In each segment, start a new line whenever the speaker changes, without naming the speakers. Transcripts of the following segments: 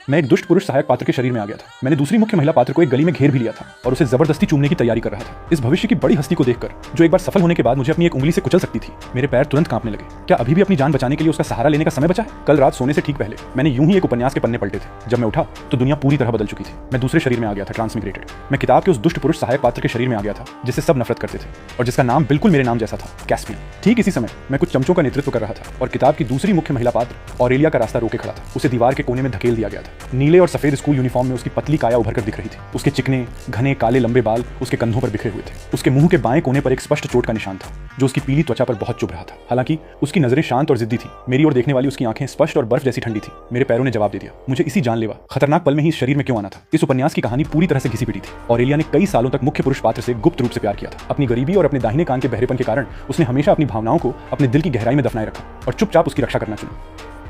मैं एक दुष्ट पुरुष सहायक पात्र के शरीर में आ गया था। मैंने दूसरी मुख्य महिला पात्र को एक गली में घेर भी लिया था और उसे जबरदस्ती चूमने की तैयारी कर रहा था। इस भविष्य की बड़ी हस्ती को देखकर, जो एक बार सफल होने के बाद मुझे अपनी एक उंगली से कुचल सकती थी, मेरे पैर तुरंत कांपने लगे। क्या अभी भी अपनी जान बचाने के लिए उसका सहारा लेने का समय बचा है? कल रात सोने से ठीक पहले मैंने यूं ही एक उपन्यास के पन्ने पलटे थे। जब मैं उठा तो दुनिया पूरी तरह बदल चुकी थी। मैं दूसरे शरीर में आ गया था, ट्रांसमिग्रेटेड। मैं किताब के उस दुष्ट पुरुष सहायक पात्र के शरीर में आ गया था जिससे सब नफरत करते थे और जिसका नाम बिल्कुल मेरे नाम जैसा था, कैस्पियन। ठीक इसी समय मैं कुछ चमचों का नेतृत्व कर रहा था और किताब की दूसरी मुख्य महिला पात्र ऑरेलिया का रास्ता रोके खड़ा था। उसे दीवार के कोने में धकेल दिया गया था। नीले और सफेद स्कूल यूनिफॉर्म में उसकी पतली काया उभर कर दिख रही थी। उसके चिकने घने काले लंबे बाल उसके कंधों पर बिखरे हुए थे। उसके मुंह के बाएं कोने पर एक स्पष्ट चोट का निशान था जो उसकी पीली त्वचा पर बहुत चुभ रहा था। हालांकि उसकी नजरें शांत और जिद्दी थी। मेरी ओर देखने वाली उसकी आंखें स्पष्ट और बर्फ जैसी ठंडी थी। मेरे पैरों ने जवाब दे दिया। मुझे इसी जानलेवा खतरनाक पल में ही इस शरीर में क्यों आना था। इस उपन्यास की कहानी पूरी तरह से घिसी पिटी थी। ऑरेलिया ने कई सालों तक मुख्य पुरुष पात्र से गुप्त रूप से प्यार किया था। अपनी गरीबी और अपने दाहिने कान के बहरेपन के कारण उसने हमेशा अपनी भावनाओं को अपने दिल की गहराई में दफनाए रखा और चुपचाप उसकी रक्षा करना चुना।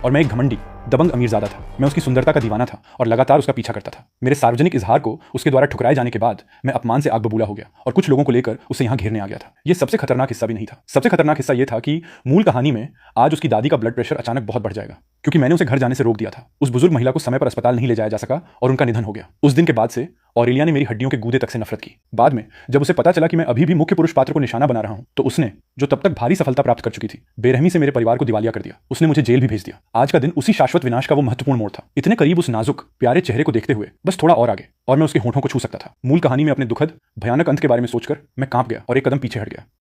और मैं एक घमंडी दबंग अमीरजादा था। मैं उसकी सुंदरता का दीवाना था और लगातार उसका पीछा करता था। मेरे सार्वजनिक इजहार को उसके द्वारा ठुकराए जाने के बाद मैं अपमान से आग बबूला हो गया और कुछ लोगों को लेकर उसे यहाँ घेरने आ गया था। यह सबसे खतरनाक हिस्सा भी नहीं था। सबसे खतरनाक हिस्सा यह था कि मूल कहानी में आज उसकी दादी का ब्लड प्रेशर अचानक बहुत बढ़ जाएगा क्योंकि मैंने उसे घर जाने से रोक दिया था। उस बुजुर्ग महिला को समय पर अस्पताल नहीं ले जाया जा सका और उनका निधन हो गया। उस दिन के बाद से ऑरेलिया ने मेरी हड्डियों के गूदे तक से नफरत की। बाद में जब उसे पता चला कि मैं अभी भी मुख्य पुरुष पात्र को निशाना बना रहा हूं, तो उसने, जो तब तक भारी सफलता प्राप्त कर चुकी थी, बेरहमी से मेरे परिवार को दिवालिया कर दिया। उसने मुझे जेल भी भेज दिया। आज का दिन उसी शाश्वत विनाश का वो महत्वपूर्ण मोड़ था। इतने करीब उस नाजुक प्यारे चेहरे को देखते हुए बस थोड़ा और आगे और मैं उसके होठों को छू सकता था। मूल कहानी में अपने दुखद भयानक अंत के बारे में सोचकर मैं कांप गया और एक कदम पीछे हट गया।